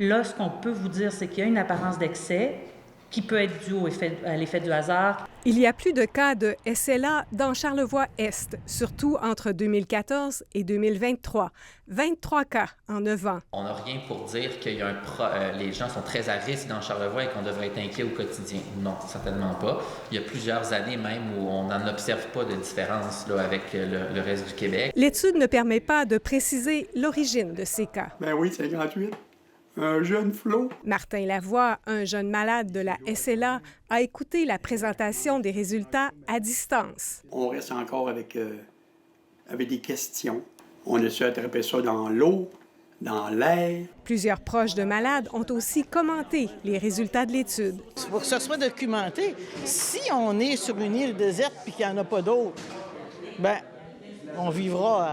Là, ce qu'on peut vous dire, c'est qu'il y a une apparence d'excès qui peut être due à l'effet du hasard. Il y a plus de cas de SLA dans Charlevoix-Est, surtout entre 2014 et 2023. 23 cas en 9 ans. On n'a rien pour dire que les gens sont très à risque dans Charlevoix et qu'on devrait être inquiet au quotidien. Non, certainement pas. Il y a plusieurs années même où on n'en observe pas de différence là, avec le reste du Québec. L'étude ne permet pas de préciser l'origine de ces cas. Ben oui, c'est gratuit. Un jeune flot. Martin Lavoie, un jeune malade de la SLA, a écouté la présentation des résultats à distance. On reste encore avec des questions. On a su attraper ça dans l'eau, dans l'air. Plusieurs proches de malades ont aussi commenté les résultats de l'étude. Pour que ça soit documenté, si on est sur une île déserte et qu'il n'y en a pas d'autres, bien, on vivra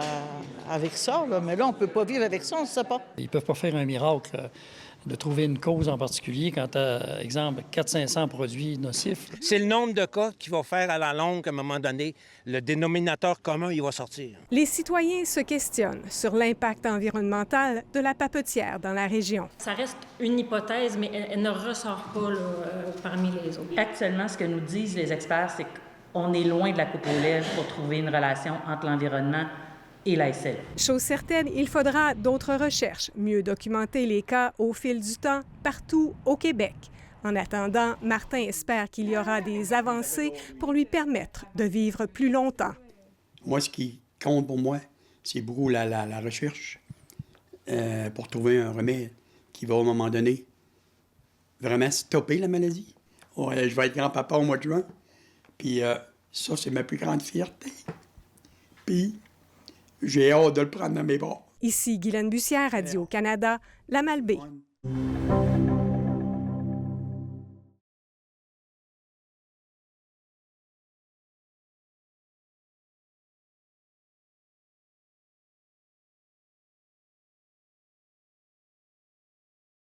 avec ça, là. Mais là, on ne peut pas vivre avec ça, on ne sait pas. Ils ne peuvent pas faire un miracle de trouver une cause en particulier quand tu as, exemple, 400-500 produits nocifs. C'est le nombre de cas qui va faire à la longue qu'à un moment donné, le dénominateur commun, il va sortir. Les citoyens se questionnent sur l'impact environnemental de la papetière dans la région. Ça reste une hypothèse, mais elle ne ressort pas là, parmi les autres. Actuellement, ce que nous disent les experts, c'est qu'on est loin de la coupe aux lèvres pour trouver une relation entre l'environnement et la SLA. Chose certaine, il faudra d'autres recherches, mieux documenter les cas au fil du temps partout au Québec. En attendant, Martin espère qu'il y aura des avancées pour lui permettre de vivre plus longtemps. Moi, ce qui compte pour moi, c'est beaucoup la recherche pour trouver un remède qui va, à un moment donné, vraiment stopper la maladie. Ouais, je vais être grand-papa au mois de juin, puis ça, c'est ma plus grande fierté. Puis j'ai hâte de le prendre dans mes bras. Ici Guylaine Bussière, Radio-Canada, La Malbaie.